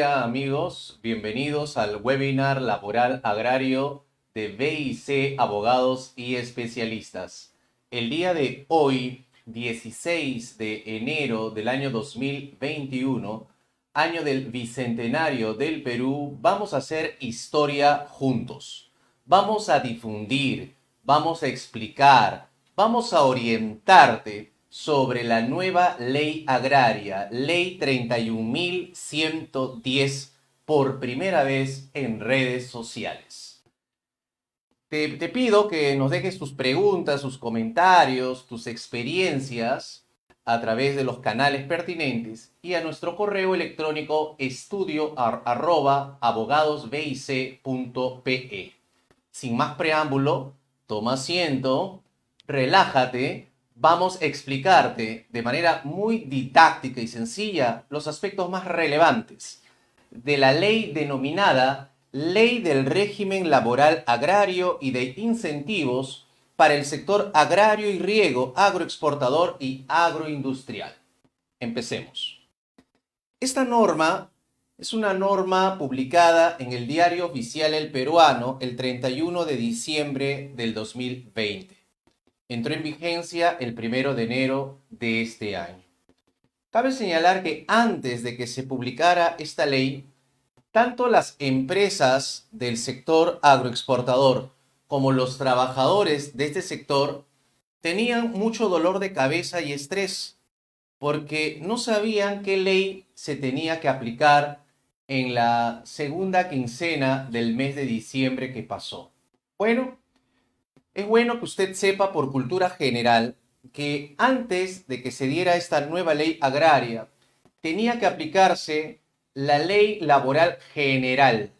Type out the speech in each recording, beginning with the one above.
día, amigos. Bienvenidos al webinar laboral agrario de BIC Abogados y Especialistas. El día de hoy, 16 de enero del año 2021, año del Bicentenario del Perú, vamos a hacer historia juntos. Vamos a difundir, vamos a explicar, vamos a orientarte sobre la nueva ley agraria, ley 31.110, por primera vez en redes sociales. Te pido que nos dejes tus preguntas, tus comentarios, tus experiencias a través de los canales pertinentes y a nuestro correo electrónico estudio@abogadosbic.pe. Sin más preámbulo, toma asiento, relájate. Vamos a explicarte de manera muy didáctica y sencilla los aspectos más relevantes de la ley denominada Ley del Régimen Laboral Agrario y de Incentivos para el sector agrario y riego, agroexportador y agroindustrial. Empecemos. Esta norma es una norma publicada en el Diario Oficial El Peruano el 31 de diciembre del 2020. Entró en vigencia el 1 de enero de este año. Cabe señalar que antes de que se publicara esta ley, tanto las empresas del sector agroexportador como los trabajadores de este sector tenían mucho dolor de cabeza y estrés porque no sabían qué ley se tenía que aplicar en la segunda quincena del mes de diciembre que pasó. Bueno, es bueno que usted sepa por cultura general que antes de que se diera esta nueva ley agraria, tenía que aplicarse la Ley Laboral General,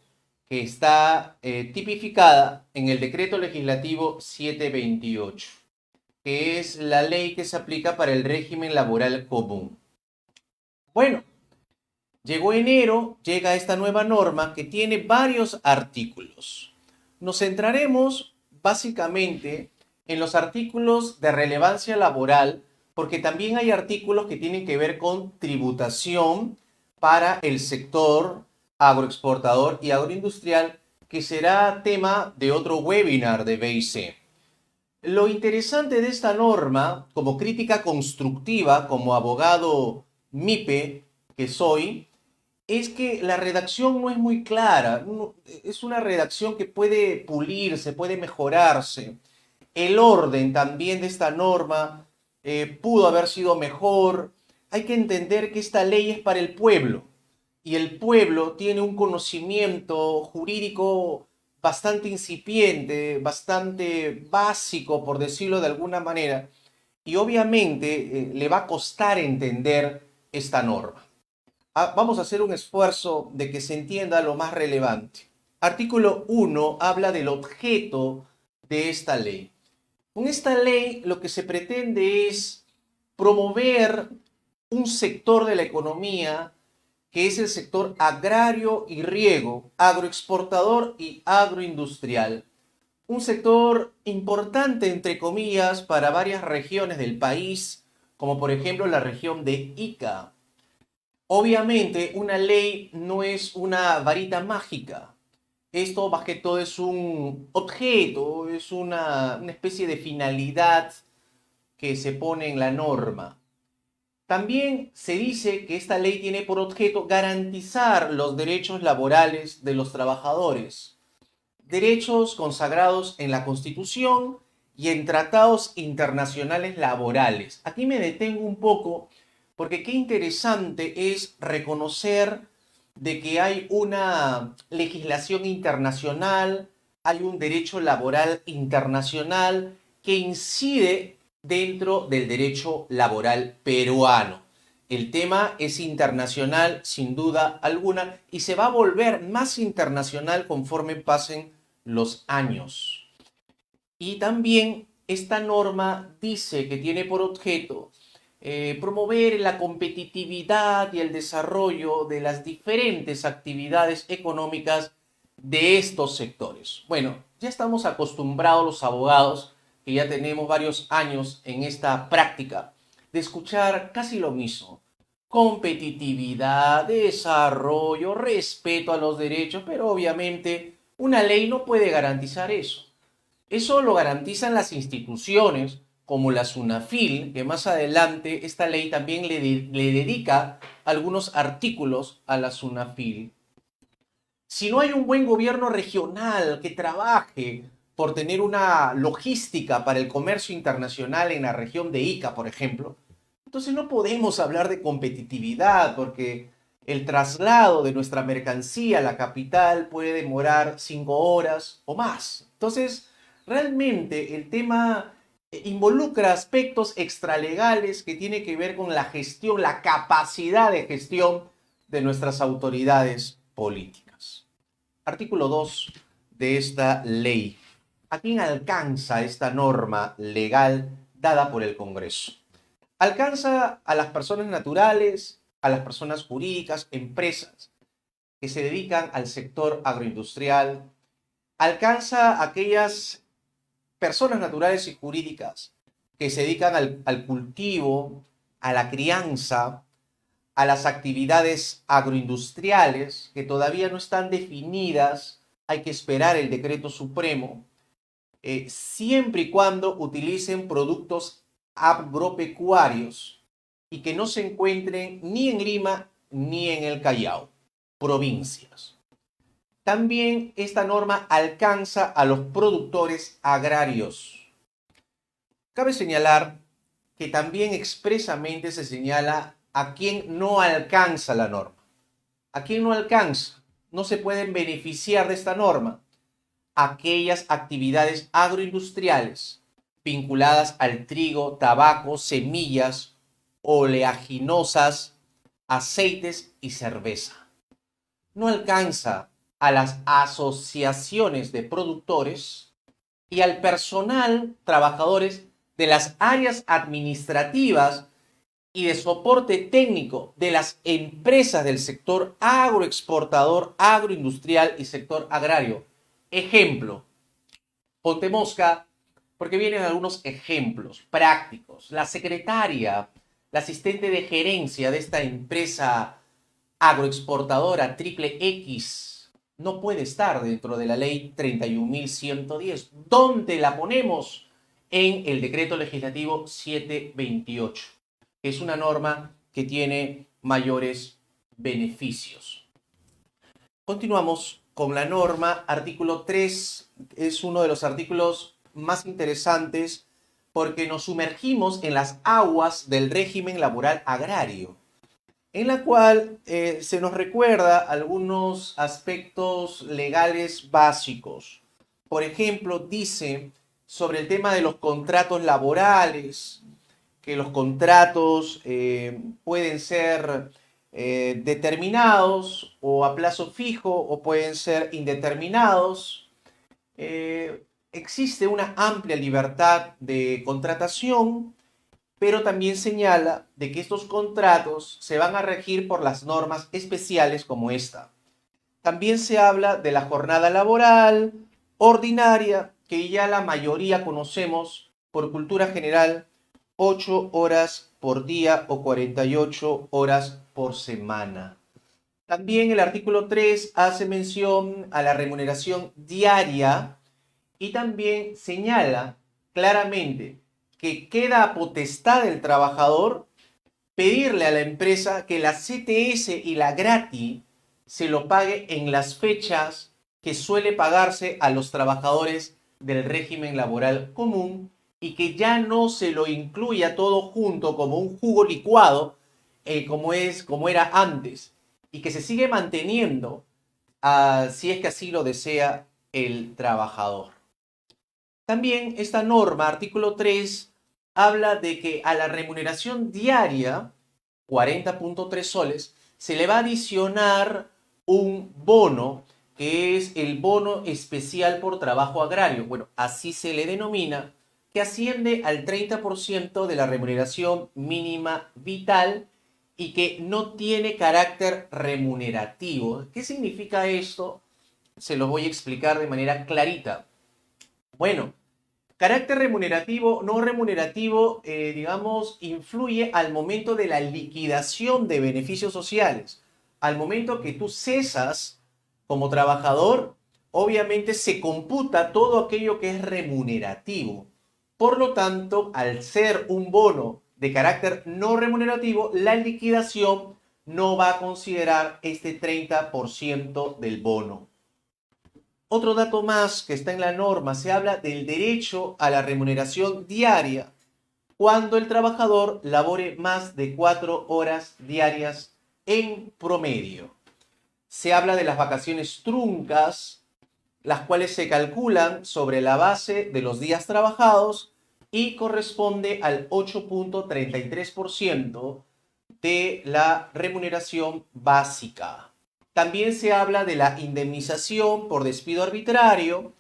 que está tipificada en el Decreto Legislativo 728, que es la ley que se aplica para el régimen laboral común. Bueno, llegó enero, llega esta nueva norma que tiene varios artículos. Nos centraremos básicamente en los artículos de relevancia laboral, porque también hay artículos que tienen que ver con tributación para el sector agroexportador y agroindustrial, que será tema de otro webinar de BIC. Lo interesante de esta norma, como crítica constructiva, como abogado MIPE que soy, es que la redacción no es muy clara. Es una redacción que puede pulirse, puede mejorarse. El orden también de esta norma pudo haber sido mejor. Hay que entender que esta ley es para el pueblo y el pueblo tiene un conocimiento jurídico bastante incipiente, bastante básico, por decirlo de alguna manera, y obviamente le va a costar entender esta norma. Vamos a hacer un esfuerzo de que se entienda lo más relevante. Artículo 1 habla del objeto de esta ley. Con esta ley lo que se pretende es promover un sector de la economía que es el sector agrario y riego, agroexportador y agroindustrial. Un sector importante, entre comillas, para varias regiones del país, como por ejemplo la región de Ica. Obviamente, una ley no es una varita mágica. Esto más que todo es un objeto, es una especie de finalidad que se pone en la norma. También se dice que esta ley tiene por objeto garantizar los derechos laborales de los trabajadores, derechos consagrados en la Constitución y en tratados internacionales laborales. Aquí me detengo un poco porque qué interesante es reconocer de que hay una legislación internacional, hay un derecho laboral internacional que incide dentro del derecho laboral peruano. El tema es internacional sin duda alguna y se va a volver más internacional conforme pasen los años. Y también esta norma dice que tiene por objeto promover la competitividad y el desarrollo de las diferentes actividades económicas de estos sectores. Bueno, ya estamos acostumbrados los abogados, que ya tenemos varios años en esta práctica, de escuchar casi lo mismo. competitividad, desarrollo, respeto a los derechos, pero obviamente una ley no puede garantizar eso. Eso lo garantizan las instituciones como la SUNAFIL, que más adelante esta ley también le dedica algunos artículos a la SUNAFIL. Si no hay un buen gobierno regional que trabaje por tener una logística para el comercio internacional en la región de Ica, por ejemplo, entonces no podemos hablar de competitividad porque el traslado de nuestra mercancía a la capital puede demorar 5 horas o más. Entonces, realmente el tema involucra aspectos extralegales que tienen que ver con la gestión, la capacidad de gestión de nuestras autoridades políticas. Artículo 2 de esta ley. ¿A quién alcanza esta norma legal dada por el Congreso? Alcanza a las personas naturales, a las personas jurídicas, empresas que se dedican al sector agroindustrial. Alcanza a aquellas personas naturales y jurídicas que se dedican al cultivo, a la crianza, a las actividades agroindustriales que todavía no están definidas. Hay que esperar el decreto supremo, siempre y cuando utilicen productos agropecuarios y que no se encuentren ni en Lima ni en el Callao, provincias. También esta norma alcanza a los productores agrarios. Cabe señalar que también expresamente se señala a quién no alcanza la norma. ¿A quién no alcanza? No se pueden beneficiar de esta norma aquellas actividades agroindustriales vinculadas al trigo, tabaco, semillas, oleaginosas, aceites y cerveza. No alcanza a las asociaciones de productores y al personal, trabajadores de las áreas administrativas y de soporte técnico de las empresas del sector agroexportador, agroindustrial y sector agrario. Ejemplo, ponte mosca, porque vienen algunos ejemplos prácticos. La secretaria, la asistente de gerencia de esta empresa agroexportadora Triple X no puede estar dentro de la ley 31.110. ¿Dónde la ponemos? En el decreto legislativo 728. Es una norma que tiene mayores beneficios. Continuamos con la norma. Artículo 3 es uno de los artículos más interesantes porque nos sumergimos en las aguas del régimen laboral agrario, en la cual se nos recuerda algunos aspectos legales básicos. Por ejemplo, dice sobre el tema de los contratos laborales, que los contratos pueden ser determinados o a plazo fijo o pueden ser indeterminados. Existe una amplia libertad de contratación, pero también señala de que estos contratos se van a regir por las normas especiales como esta. También se habla de la jornada laboral ordinaria, que ya la mayoría conocemos por cultura general, 8 horas por día o 48 horas por semana. También el artículo 3 hace mención a la remuneración diaria y también señala claramente que queda a potestad del trabajador pedirle a la empresa que la CTS y la GRATI se lo pague en las fechas que suele pagarse a los trabajadores del régimen laboral común y que ya no se lo incluya todo junto como un jugo licuado, como era antes, y que se sigue manteniendo si es que así lo desea el trabajador. También esta norma, artículo 3, habla de que a la remuneración diaria, 40.3 soles, se le va a adicionar un bono, que es el bono especial por trabajo agrario. Bueno, así se le denomina, que asciende al 30% de la remuneración mínima vital y que no tiene carácter remunerativo. ¿Qué significa esto? Se lo voy a explicar de manera clarita. Bueno, Carácter remunerativo, no remunerativo, digamos, influye al momento de la liquidación de beneficios sociales. Al momento que tú cesas como trabajador, obviamente se computa todo aquello que es remunerativo. Por lo tanto, al ser un bono de carácter no remunerativo, la liquidación no va a considerar este 30% del bono. Otro dato más que está en la norma, se habla del derecho a la remuneración diaria cuando el trabajador labore más de 4 horas diarias en promedio. Se habla de las vacaciones truncas, las cuales se calculan sobre la base de los días trabajados y corresponde al 8.33% de la remuneración básica. También se habla de la indemnización por despido arbitrario,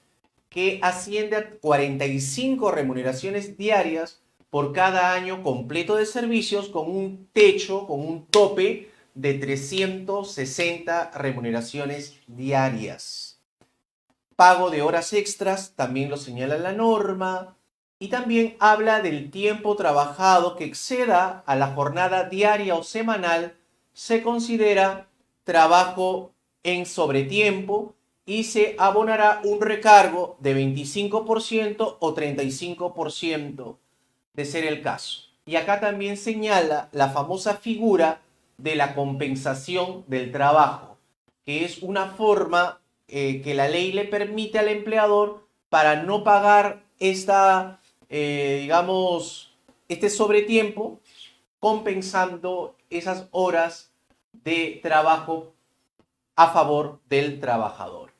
que asciende a 45 remuneraciones diarias por cada año completo de servicios, con un techo, con un tope de 360 remuneraciones diarias. Pago de horas extras, también lo señala la norma. Y también habla del tiempo trabajado que exceda a la jornada diaria o semanal, se considera trabajo en sobretiempo y se abonará un recargo de 25% o 35% de ser el caso. Y acá también señala la famosa figura de la compensación del trabajo, que es una forma que la ley le permite al empleador para no pagar digamos, este sobretiempo, compensando esas horas de trabajo a favor del trabajador.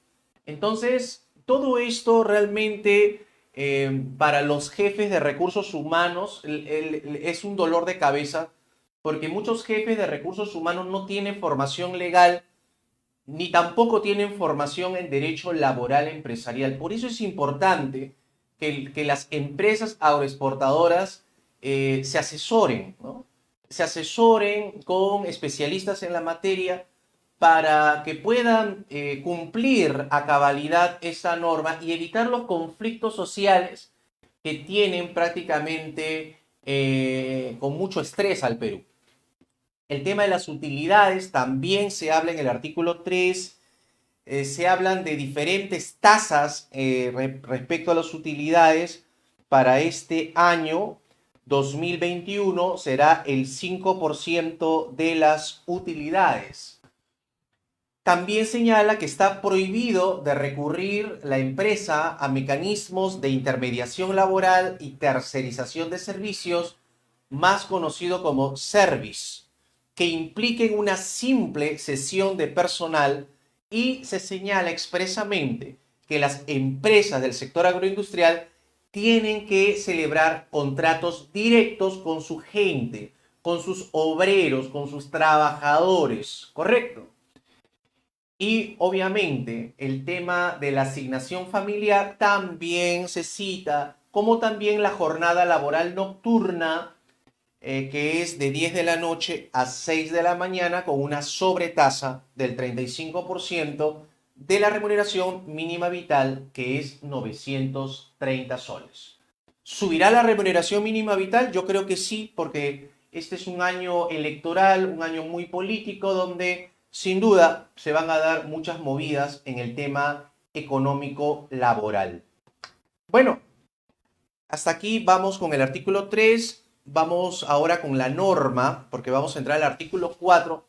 Entonces, todo esto realmente para los jefes de recursos humanos es un dolor de cabeza, porque muchos jefes de recursos humanos no tienen formación legal ni tampoco tienen formación en derecho laboral empresarial. Por eso es importante que las empresas agroexportadoras se asesoren, ¿no? Se asesoren con especialistas en la materia para que puedan cumplir a cabalidad esa norma y evitar los conflictos sociales que tienen prácticamente con mucho estrés al Perú. El tema de las utilidades también se habla en el artículo 3. Se hablan de diferentes tasas respecto a las utilidades. Para este año 2021 será el 5% de las utilidades. También señala que está prohibido de recurrir la empresa a mecanismos de intermediación laboral y tercerización de servicios, más conocido como service, que impliquen una simple cesión de personal, y se señala expresamente que las empresas del sector agroindustrial tienen que celebrar contratos directos con su gente, con sus obreros, con sus trabajadores, ¿correcto? Y obviamente el tema de la asignación familiar también se cita, como también la jornada laboral nocturna, que es de 10 de la noche a 6 de la mañana, con una sobretasa del 35% de la remuneración mínima vital, que es 930 soles. ¿Subirá la remuneración mínima vital? Yo creo que sí, porque este es un año electoral, un año muy político, donde sin duda se van a dar muchas movidas en el tema económico laboral. Bueno, hasta aquí vamos con el artículo 3. Vamos ahora con la norma, porque vamos a entrar al artículo 4.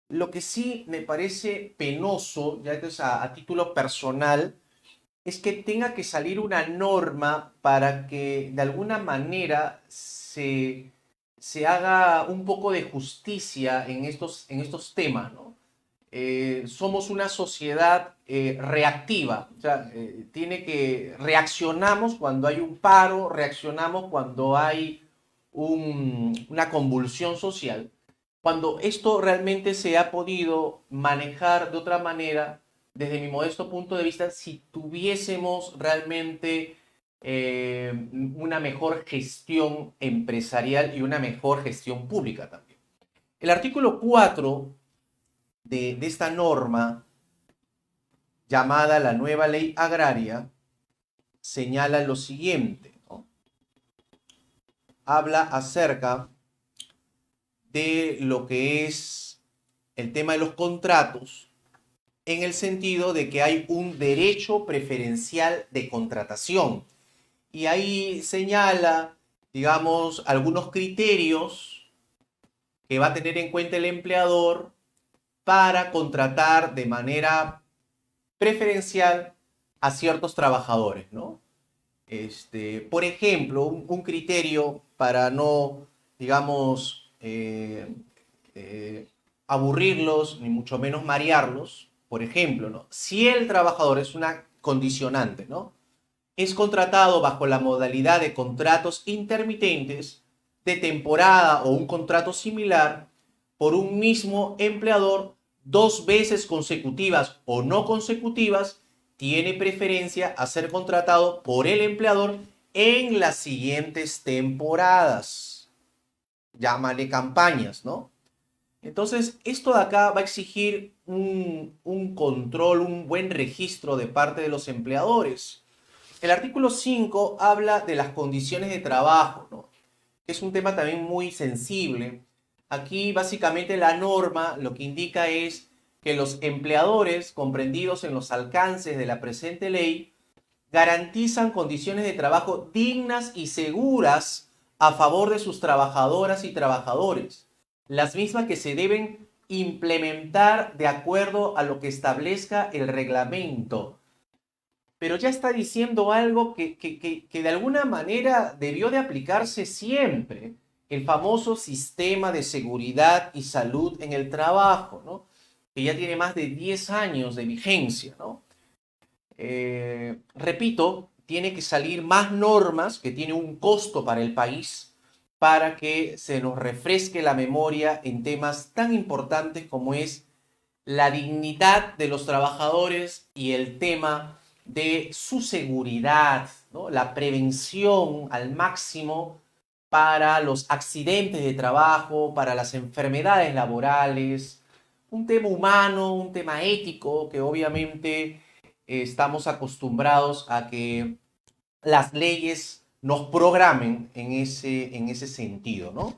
Lo que sí me parece penoso, ya que es a título personal, es que tenga que salir una norma para que de alguna manera se haga un poco de justicia en estos temas, ¿no? Somos una sociedad reactiva, o sea, reaccionamos cuando hay un paro, reaccionamos cuando hay una convulsión social. Cuando esto realmente se ha podido manejar de otra manera, desde mi modesto punto de vista, si tuviésemos realmente una mejor gestión empresarial y una mejor gestión pública también. El artículo 4 de esta norma, llamada la nueva ley agraria, señala lo siguiente. habla acerca de lo que es el tema de los contratos, en el sentido de que hay un derecho preferencial de contratación. Y ahí señala, digamos, algunos criterios que va a tener en cuenta el empleador para contratar de manera preferencial a ciertos trabajadores, ¿no? Por ejemplo, un criterio para no, digamos, aburrirlos, ni mucho menos marearlos, por ejemplo, ¿no? Si el trabajador es una condicionante, ¿no? Es contratado bajo la modalidad de contratos intermitentes, de temporada o un contrato similar, por un mismo empleador 2 veces consecutivas o no consecutivas, tiene preferencia a ser contratado por el empleador en las siguientes temporadas. Llámale campañas, ¿no? Entonces, esto de acá va a exigir un control, un buen registro de parte de los empleadores. El artículo 5 habla de las condiciones de trabajo, ¿no? Que es un tema también muy sensible. Aquí básicamente la norma lo que indica es que los empleadores comprendidos en los alcances de la presente ley garantizan condiciones de trabajo dignas y seguras a favor de sus trabajadoras y trabajadores, las mismas que se deben implementar de acuerdo a lo que establezca el reglamento. Pero ya está diciendo algo que de alguna manera debió de aplicarse siempre, el famoso sistema de seguridad y salud en el trabajo, ¿no? Que ya tiene más de 10 años de vigencia, ¿no? Repito, tiene que salir más normas que tiene un costo para el país para que se nos refresque la memoria en temas tan importantes como es la dignidad de los trabajadores y el tema de su seguridad, ¿no? La prevención al máximo para los accidentes de trabajo, para las enfermedades laborales, un tema humano, un tema ético que obviamente estamos acostumbrados a que las leyes nos programen en ese sentido, ¿no?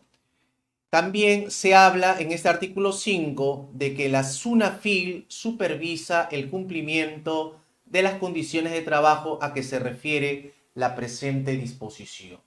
También se habla en este artículo 5 de que la SUNAFIL supervisa el cumplimiento de las condiciones de trabajo a que se refiere la presente disposición.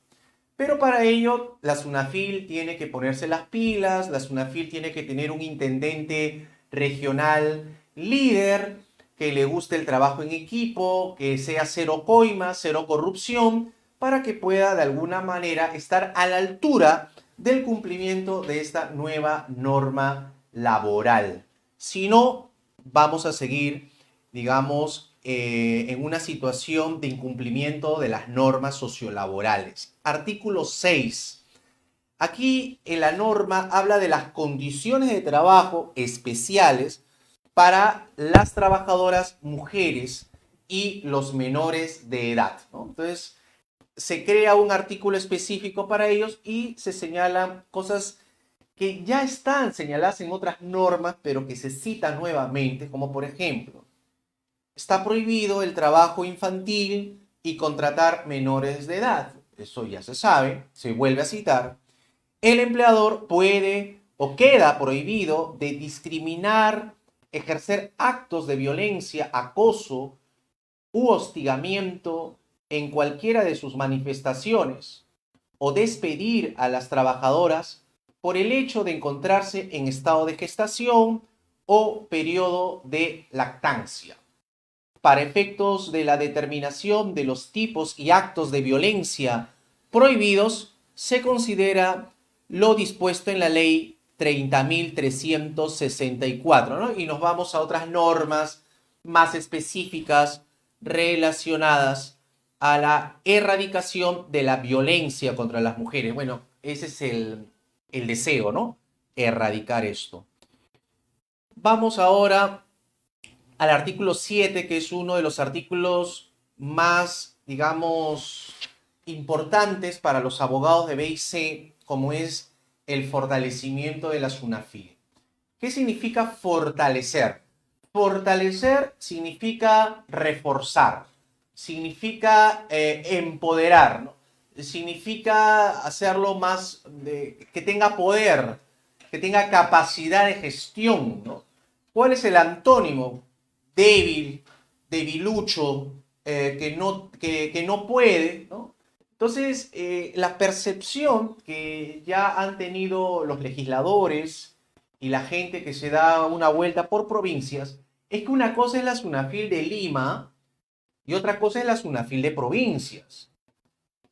Pero para ello, la SUNAFIL tiene que ponerse las pilas, la SUNAFIL tiene que tener un intendente regional líder, que le guste el trabajo en equipo, que sea cero coima, cero corrupción, para que pueda de alguna manera estar a la altura del cumplimiento de esta nueva norma laboral. Si no, vamos a seguir, digamos, en una situación de incumplimiento de las normas sociolaborales. Artículo 6. Aquí en la norma habla de las condiciones de trabajo especiales para las trabajadoras mujeres y los menores de edad, ¿no? Entonces, se crea un artículo específico para ellos y se señalan cosas que ya están señaladas en otras normas, pero que se citan nuevamente, como por ejemplo, está prohibido el trabajo infantil y contratar menores de edad. Eso ya se sabe, se vuelve a citar. El empleador puede o queda prohibido de discriminar, ejercer actos de violencia, acoso u hostigamiento en cualquiera de sus manifestaciones o despedir a las trabajadoras por el hecho de encontrarse en estado de gestación o periodo de lactancia. Para efectos de la determinación de los tipos y actos de violencia prohibidos, se considera lo dispuesto en la ley 30.364, ¿no? Y nos vamos a otras normas más específicas relacionadas a la erradicación de la violencia contra las mujeres. Bueno, ese es el deseo, ¿no? Erradicar esto. Vamos ahora al artículo 7, que es uno de los artículos más, digamos, importantes para los abogados de B y C, como es el fortalecimiento de la SUNAFIL. ¿Qué significa fortalecer? Fortalecer significa reforzar, significa empoderar, ¿no? significa hacerlo más, que tenga poder, que tenga capacidad de gestión, ¿no? ¿Cuál es el antónimo? Débil, debilucho, que no puede, ¿no? Entonces, la percepción que ya han tenido los legisladores y la gente que se da una vuelta por provincias es que una cosa es la SUNAFIL de Lima y otra cosa es la SUNAFIL de provincias.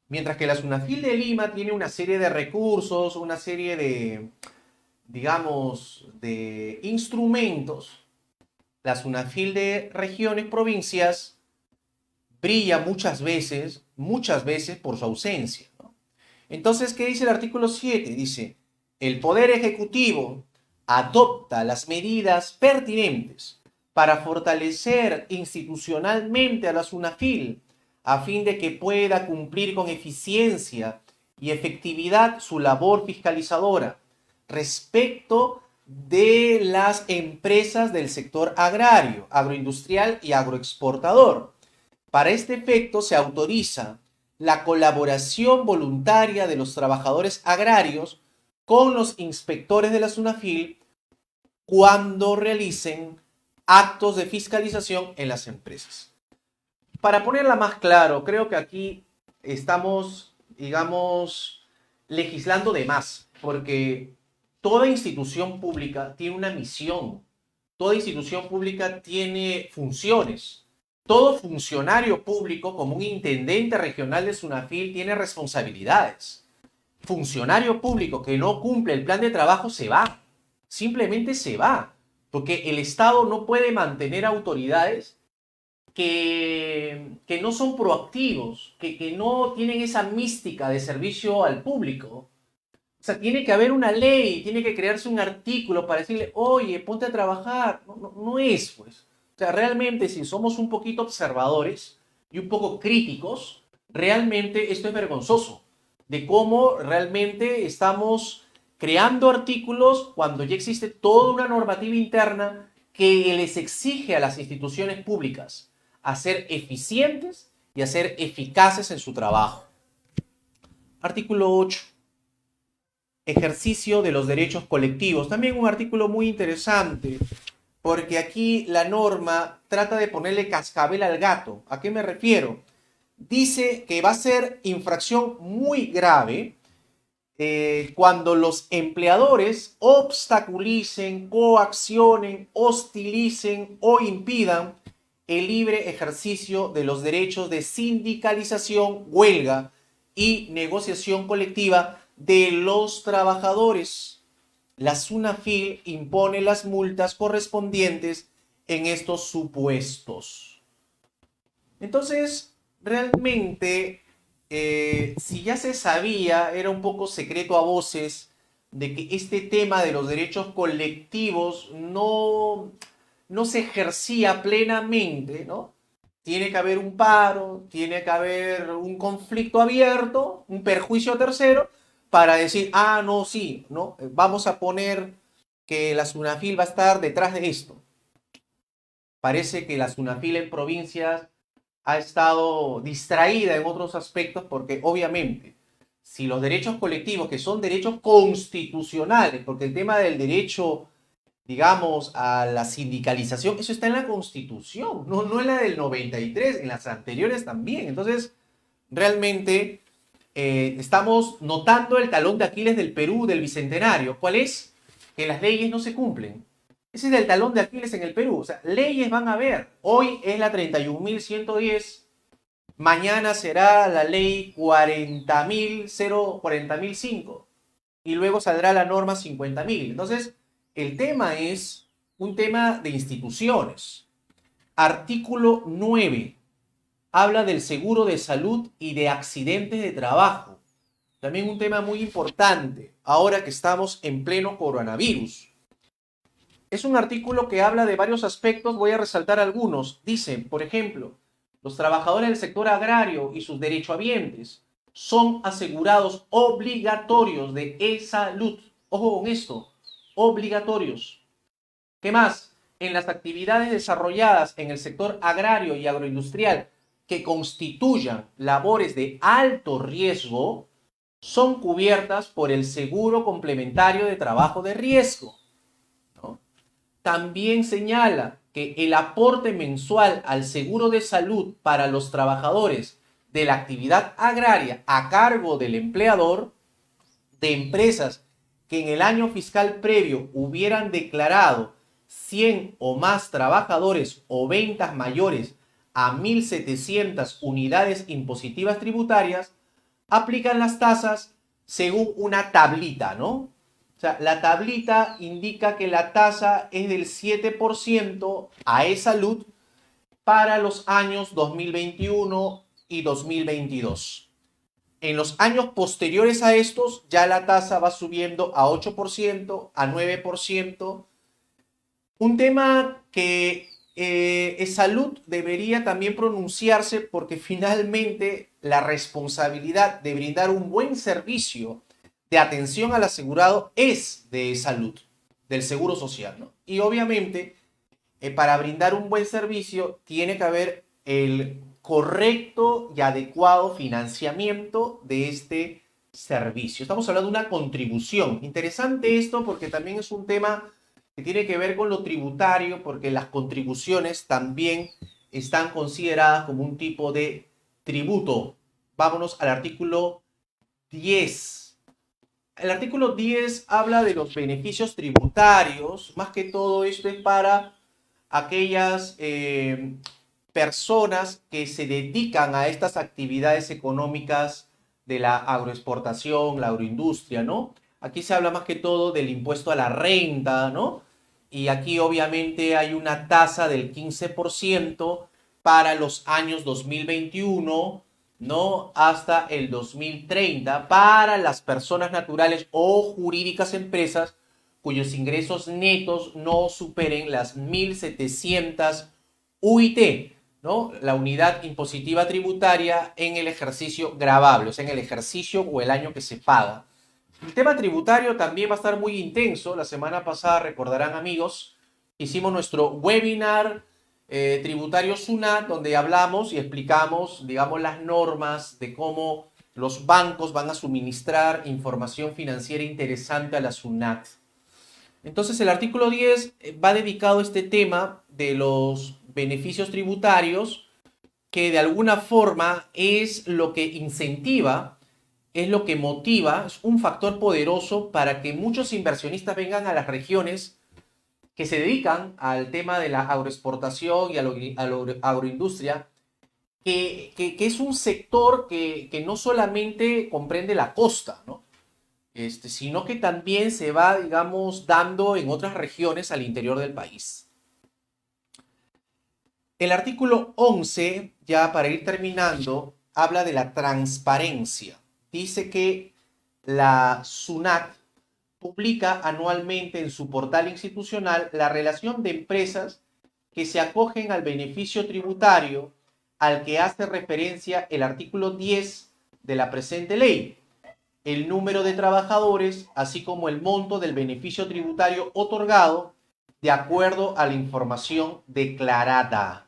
Mientras que la SUNAFIL de Lima tiene una serie de recursos, una serie de, digamos, de instrumentos, la SUNAFIL de regiones, provincias, brilla muchas veces por su ausencia, ¿no? Entonces, ¿qué dice el artículo 7? Dice, el Poder Ejecutivo adopta las medidas pertinentes para fortalecer institucionalmente a la SUNAFIL a fin de que pueda cumplir con eficiencia y efectividad su labor fiscalizadora respecto de las empresas del sector agrario, agroindustrial y agroexportador. Para este efecto se autoriza la colaboración voluntaria de los trabajadores agrarios con los inspectores de la SUNAFIL cuando realicen actos de fiscalización en las empresas. Para ponerla más claro, creo que aquí estamos, digamos, legislando de más, porque toda institución pública tiene una misión, toda institución pública tiene funciones, todo funcionario público, como un intendente regional de SUNAFIL, tiene responsabilidades. Funcionario público que no cumple el plan de trabajo se va, simplemente se va, porque el Estado no puede mantener autoridades que no son proactivos, que no tienen esa mística de servicio al público. O sea, tiene que haber una ley, tiene que crearse un artículo para decirle, oye, ponte a trabajar. No, no, no es, pues. O sea, realmente si somos un poquito observadores y un poco críticos, realmente esto es vergonzoso. De cómo realmente estamos creando artículos cuando ya existe toda una normativa interna que les exige a las instituciones públicas a ser eficientes y a ser eficaces en su trabajo. Artículo 8. Ejercicio de los derechos colectivos. También un artículo muy interesante, porque aquí la norma trata de ponerle cascabel al gato. ¿A qué me refiero? Dice que va a ser infracción muy grave cuando los empleadores obstaculicen, coaccionen, hostilicen o impidan el libre ejercicio de los derechos de sindicalización, huelga y negociación colectiva de los trabajadores. La SUNAFIL impone las multas correspondientes en estos supuestos. Entonces, realmente, si ya se sabía, era un poco secreto a voces de que este tema de los derechos colectivos no se ejercía plenamente, ¿no? Tiene que haber un paro, tiene que haber un conflicto abierto, un perjuicio a tercero, para decir, ah, no, sí, ¿no? Vamos a poner que la SUNAFIL va a estar detrás de esto. Parece que la SUNAFIL en provincias ha estado distraída en otros aspectos porque obviamente si los derechos colectivos, que son derechos constitucionales, porque el tema del derecho, digamos, a la sindicalización, eso está en la Constitución, no en la del 93, en las anteriores también. Entonces, realmente estamos notando el talón de Aquiles del Perú del Bicentenario. ¿Cuál es? Que las leyes no se cumplen. Ese es el talón de Aquiles en el Perú. O sea, leyes van a haber. Hoy es la 31.110. Mañana será la ley 40.005. Y luego saldrá la norma 50.000. Entonces, el tema es un tema de instituciones. Artículo 9. Habla del seguro de salud y de accidentes de trabajo. También un tema muy importante, ahora que estamos en pleno coronavirus. Es un artículo que habla de varios aspectos, voy a resaltar algunos. Dice, por ejemplo, los trabajadores del sector agrario y sus derechohabientes son asegurados obligatorios de e-salud. Ojo con esto, obligatorios. ¿Qué más? En las actividades desarrolladas en el sector agrario y agroindustrial que constituyan labores de alto riesgo son cubiertas por el seguro complementario de trabajo de riesgo, ¿no? También señala que el aporte mensual al seguro de salud para los trabajadores de la actividad agraria a cargo del empleador de empresas que en el año fiscal previo hubieran declarado 100 o más trabajadores o ventas mayores a 1.700 unidades impositivas tributarias, aplican las tasas según una tablita, ¿no? O sea, la tablita indica que la tasa es del 7% a e-salud para los años 2021 y 2022. En los años posteriores a estos, ya la tasa va subiendo a 8%, a 9%. Un tema que salud debería también pronunciarse porque finalmente la responsabilidad de brindar un buen servicio de atención al asegurado es de salud, del seguro social, ¿no? Y obviamente, para brindar un buen servicio tiene que haber el correcto y adecuado financiamiento de este servicio. Estamos hablando de una contribución. Interesante esto porque también es un tema que tiene que ver con lo tributario, porque las contribuciones también están consideradas como un tipo de tributo. Vámonos al artículo 10. El artículo 10 habla de los beneficios tributarios. Más que todo esto es para aquellas personas que se dedican a estas actividades económicas de la agroexportación, la agroindustria, ¿no? Aquí se habla más que todo del impuesto a la renta, ¿no? Y aquí obviamente hay una tasa del 15% para los años 2021, ¿no? Hasta el 2030 para las personas naturales o jurídicas empresas cuyos ingresos netos no superen las 1.700 UIT, ¿no? La unidad impositiva tributaria en el ejercicio gravable, o sea, en el ejercicio o el año que se paga. El tema tributario también va a estar muy intenso. La semana pasada, recordarán amigos, hicimos nuestro webinar tributario SUNAT, donde hablamos y explicamos, digamos, las normas de cómo los bancos van a suministrar información financiera interesante a la SUNAT. Entonces, el artículo 10 va dedicado a este tema de los beneficios tributarios, que de alguna forma es lo que incentiva, es lo que motiva, es un factor poderoso para que muchos inversionistas vengan a las regiones que se dedican al tema de la agroexportación y a la agroindustria, que es un sector que no solamente comprende la costa, ¿no? Sino que también se va, digamos, dando en otras regiones al interior del país. El artículo 11, ya para ir terminando, habla de la transparencia. Dice que la SUNAT publica anualmente en su portal institucional la relación de empresas que se acogen al beneficio tributario al que hace referencia el artículo 10 de la presente ley, el número de trabajadores, así como el monto del beneficio tributario otorgado de acuerdo a la información declarada.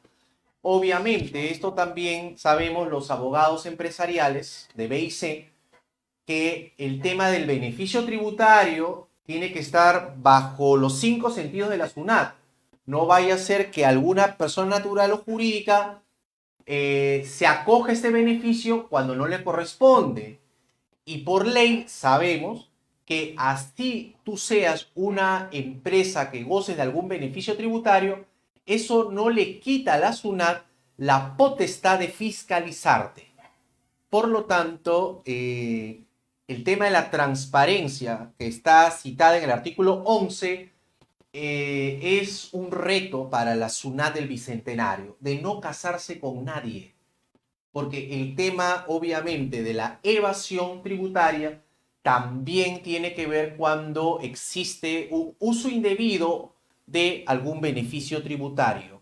Obviamente, esto también sabemos los abogados empresariales de BIC, que el tema del beneficio tributario tiene que estar bajo los 5 sentidos de la SUNAT. No vaya a ser que alguna persona natural o jurídica se acoja a este beneficio cuando no le corresponde. Y por ley sabemos que así tú seas una empresa que goces de algún beneficio tributario, eso no le quita a la SUNAT la potestad de fiscalizarte. Por lo tanto, el tema de la transparencia que está citada en el artículo 11 es un reto para la SUNAT del Bicentenario, de no casarse con nadie. Porque el tema, obviamente, de la evasión tributaria también tiene que ver cuando existe un uso indebido de algún beneficio tributario.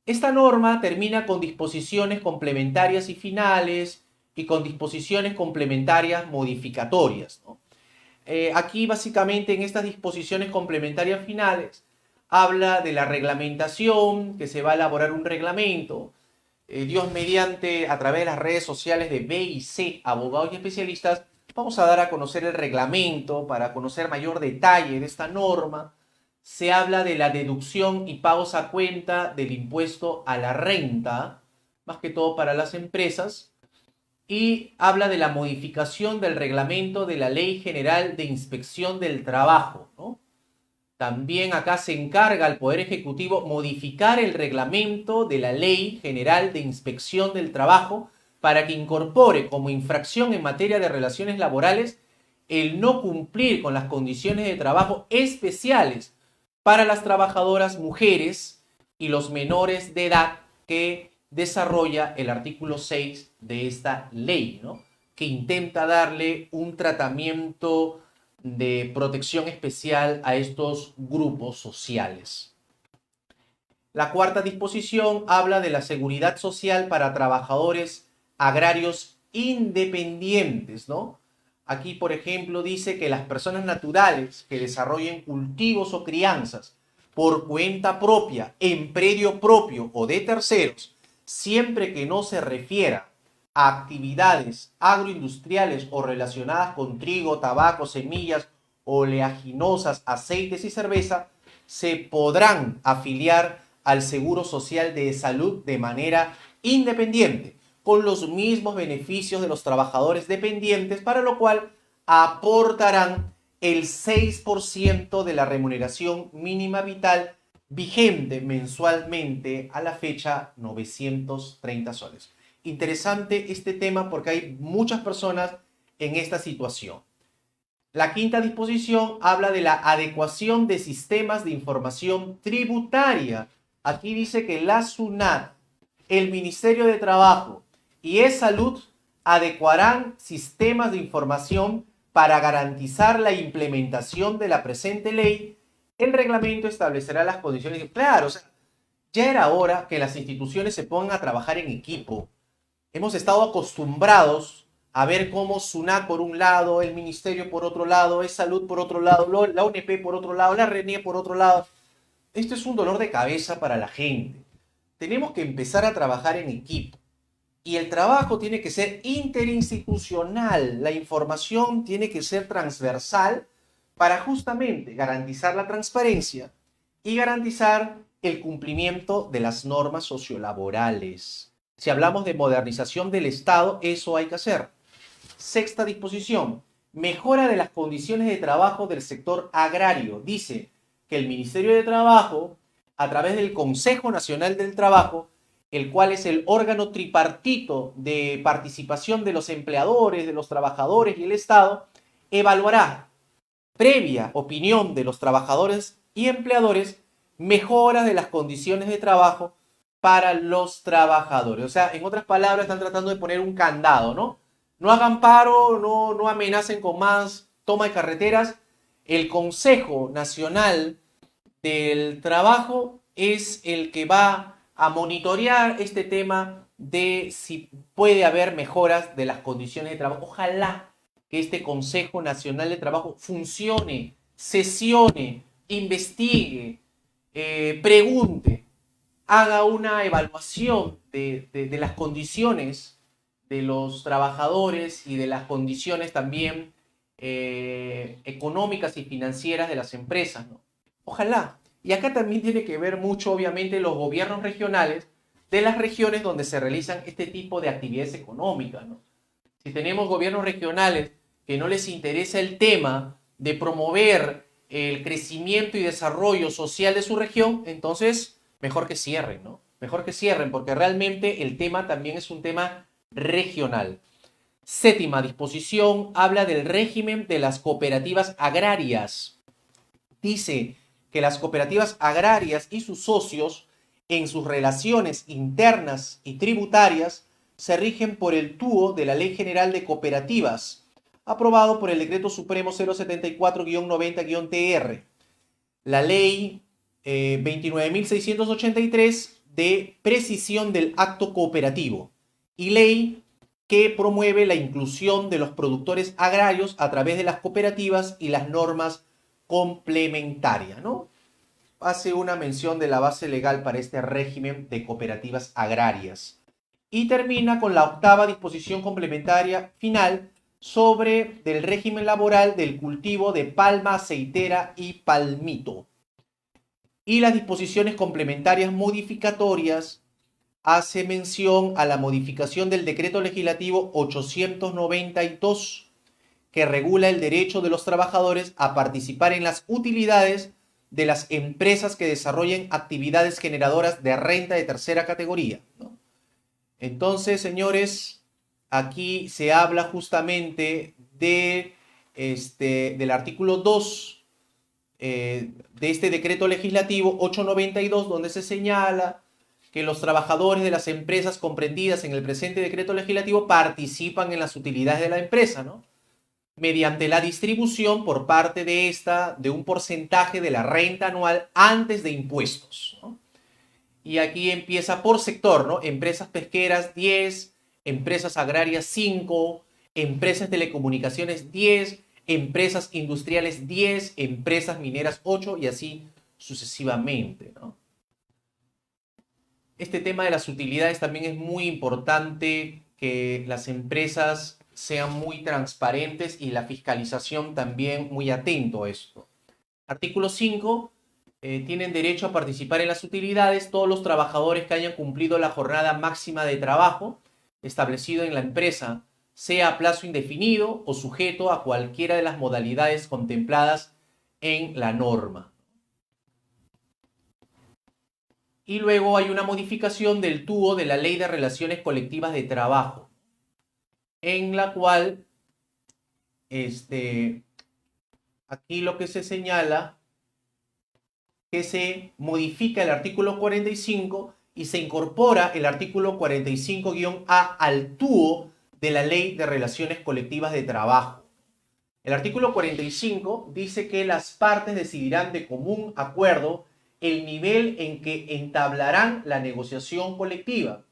Esta norma termina con disposiciones complementarias y finales y con disposiciones complementarias modificatorias, ¿no? Aquí básicamente en estas disposiciones complementarias finales habla de la reglamentación, que se va a elaborar un reglamento, Dios mediante, a través de las redes sociales de B y C, abogados y especialistas, vamos a dar a conocer el reglamento para conocer mayor detalle de esta norma. Se habla de la deducción y pagos a cuenta del impuesto a la renta, más que todo para las empresas, y habla de la modificación del reglamento de la Ley General de Inspección del Trabajo, ¿no? También acá se encarga al Poder Ejecutivo modificar el reglamento de la Ley General de Inspección del Trabajo para que incorpore como infracción en materia de relaciones laborales el no cumplir con las condiciones de trabajo especiales para las trabajadoras mujeres y los menores de edad que desarrolla el artículo 6 de esta ley, ¿no? Que intenta darle un tratamiento de protección especial a estos grupos sociales. La cuarta disposición habla de la seguridad social para trabajadores agrarios independientes, ¿no? Aquí, por ejemplo, dice que las personas naturales que desarrollen cultivos o crianzas por cuenta propia, en predio propio o de terceros, siempre que no se refiera a actividades agroindustriales o relacionadas con trigo, tabaco, semillas, oleaginosas, aceites y cerveza, se podrán afiliar al Seguro Social de Salud de manera independiente, con los mismos beneficios de los trabajadores dependientes, para lo cual aportarán el 6% de la remuneración mínima vital vigente mensualmente a la fecha 930 soles. Interesante este tema porque hay muchas personas en esta situación. La quinta disposición habla de la adecuación de sistemas de información tributaria. Aquí dice que la SUNAT, el Ministerio de Trabajo y E-Salud adecuarán sistemas de información para garantizar la implementación de la presente ley. El reglamento establecerá las condiciones. Claro, o sea, ya era hora que las instituciones se pongan a trabajar en equipo. Hemos estado acostumbrados a ver cómo SUNAT por un lado, el Ministerio por otro lado, E-Salud por otro lado, la UNP por otro lado, la RENIE por otro lado. Esto es un dolor de cabeza para la gente. Tenemos que empezar a trabajar en equipo. Y el trabajo tiene que ser interinstitucional. La información tiene que ser transversal para justamente garantizar la transparencia y garantizar el cumplimiento de las normas sociolaborales. Si hablamos de modernización del Estado, eso hay que hacer. Sexta disposición, mejora de las condiciones de trabajo del sector agrario. Dice que el Ministerio de Trabajo, a través del Consejo Nacional del Trabajo, el cual es el órgano tripartito de participación de los empleadores, de los trabajadores y el Estado, evaluará, previa opinión de los trabajadores y empleadores, mejoras de las condiciones de trabajo para los trabajadores. O sea, en otras palabras, están tratando de poner un candado, ¿no? No hagan paro, no amenacen con más toma de carreteras. El Consejo Nacional del Trabajo es el que va a monitorear este tema de si puede haber mejoras de las condiciones de trabajo. Ojalá que este Consejo Nacional de Trabajo funcione, sesione, investigue, pregunte, haga una evaluación de las condiciones de los trabajadores y de las condiciones también económicas y financieras de las empresas, ¿no? Ojalá. Y acá también tiene que ver mucho, obviamente, los gobiernos regionales de las regiones donde se realizan este tipo de actividades económicas, ¿no? Si tenemos gobiernos regionales que no les interesa el tema de promover el crecimiento y desarrollo social de su región, entonces mejor que cierren, ¿no? Mejor que cierren, porque realmente el tema también es un tema regional. Séptima disposición habla del régimen de las cooperativas agrarias. Dice que las cooperativas agrarias y sus socios, en sus relaciones internas y tributarias, se rigen por el TUO de la Ley General de Cooperativas, aprobado por el Decreto Supremo 074-90-TR, la Ley 29.683 de precisión del acto cooperativo y ley que promueve la inclusión de los productores agrarios a través de las cooperativas y las normas complementarias, ¿no? Hace una mención de la base legal para este régimen de cooperativas agrarias. y termina con la octava disposición complementaria final sobre del régimen laboral del cultivo de palma aceitera y palmito. Y las disposiciones complementarias modificatorias hace mención a la modificación del decreto legislativo 892, que regula el derecho de los trabajadores a participar en las utilidades de las empresas que desarrollen actividades generadoras de renta de tercera categoría, ¿no? Entonces, señores, aquí se habla justamente del artículo 2 de este decreto legislativo 892, donde se señala que los trabajadores de las empresas comprendidas en el presente decreto legislativo participan en las utilidades de la empresa, ¿no? Mediante la distribución por parte de esta de un porcentaje de la renta anual antes de impuestos, ¿no? Y aquí empieza por sector, ¿no? Empresas pesqueras 10, empresas agrarias 5, empresas de telecomunicaciones 10, empresas industriales 10, empresas mineras 8 y así sucesivamente, ¿no? Este tema de las utilidades también es muy importante, que las empresas sean muy transparentes y la fiscalización también muy atento a esto. Artículo 5. Tienen derecho a participar en las utilidades todos los trabajadores que hayan cumplido la jornada máxima de trabajo establecido en la empresa, sea a plazo indefinido o sujeto a cualquiera de las modalidades contempladas en la norma. Y luego hay una modificación del TUO de la Ley de Relaciones Colectivas de Trabajo, en la cual aquí lo que se señala que se modifica el artículo 45 y se incorpora el artículo 45-A al TUO de la Ley de Relaciones Colectivas de Trabajo. El artículo 45 dice que las partes decidirán de común acuerdo el nivel en que entablarán la negociación colectiva.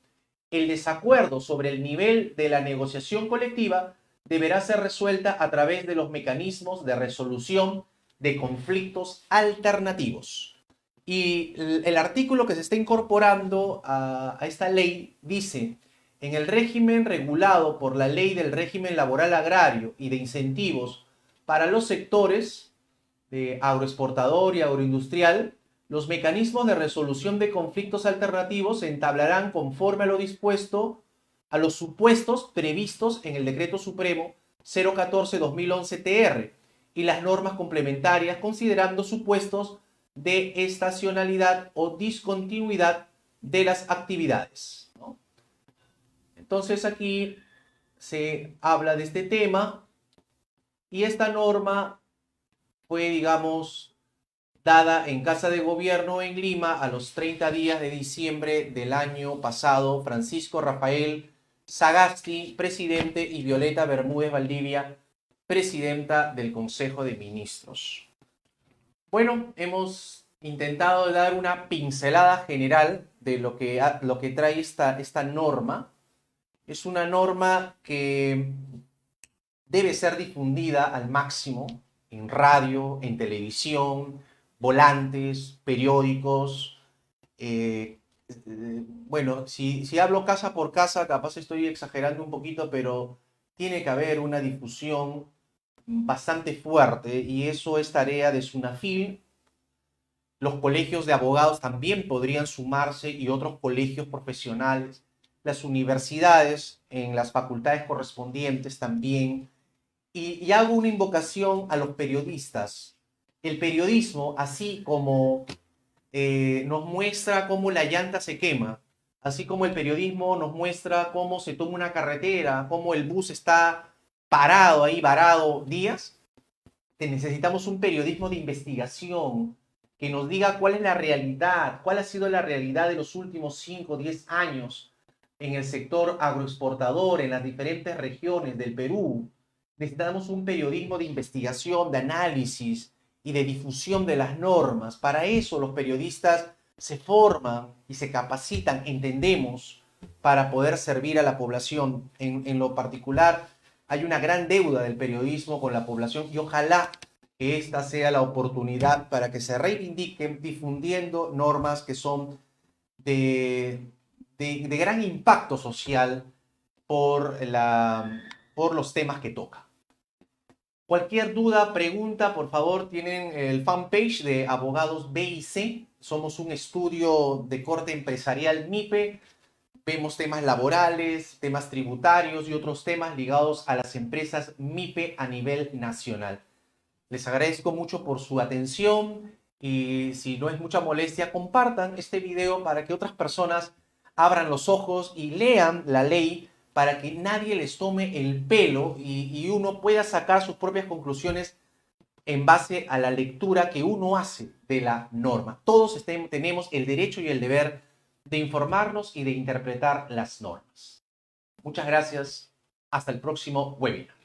El desacuerdo sobre el nivel de la negociación colectiva deberá ser resuelta a través de los mecanismos de resolución de conflictos alternativos. Y el artículo que se está incorporando a esta ley dice: en el régimen regulado por la Ley del Régimen Laboral Agrario y de Incentivos para los sectores de agroexportador y agroindustrial, los mecanismos de resolución de conflictos alternativos se entablarán conforme a lo dispuesto a los supuestos previstos en el Decreto Supremo 014-2011 TR y las normas complementarias, considerando supuestos de estacionalidad o discontinuidad de las actividades, ¿no? Entonces aquí se habla de este tema y esta norma fue, digamos, dada en Casa de Gobierno en Lima a los 30 días de diciembre del año pasado. Francisco Rafael Sagasti, presidente, y Violeta Bermúdez Valdivia, presidenta del Consejo de Ministros. Bueno, hemos intentado dar una pincelada general de lo que trae esta norma. Es una norma que debe ser difundida al máximo en radio, en televisión, volantes, periódicos. Bueno, si hablo casa por casa, capaz estoy exagerando un poquito, pero tiene que haber una difusión bastante fuerte y eso es tarea de SUNAFIL. Los colegios de abogados también podrían sumarse y otros colegios profesionales. Las universidades en las facultades correspondientes también. Y hago una invocación a los periodistas. El periodismo, así como nos muestra cómo la llanta se quema, así como el periodismo nos muestra cómo se toma una carretera, cómo el bus está parado ahí, varado días, necesitamos un periodismo de investigación que nos diga cuál es la realidad, cuál ha sido la realidad de los últimos 5 o 10 años en el sector agroexportador, en las diferentes regiones del Perú. Necesitamos un periodismo de investigación, de análisis y de difusión de las normas. Para eso los periodistas se forman y se capacitan, entendemos, para poder servir a la población. En lo particular, hay una gran deuda del periodismo con la población y ojalá que esta sea la oportunidad para que se reivindiquen difundiendo normas que son de de gran impacto social por los temas que toca. Cualquier duda, pregunta, por favor, tienen el fanpage de Abogados BIC. Somos un estudio de corte empresarial MIPE. Vemos temas laborales, temas tributarios y otros temas ligados a las empresas MIPE a nivel nacional. Les agradezco mucho por su atención y si no es mucha molestia, compartan este video para que otras personas abran los ojos y lean la ley para que nadie les tome el pelo y uno pueda sacar sus propias conclusiones en base a la lectura que uno hace de la norma. Todos tenemos el derecho y el deber de informarnos y de interpretar las normas. Muchas gracias. Hasta el próximo webinar.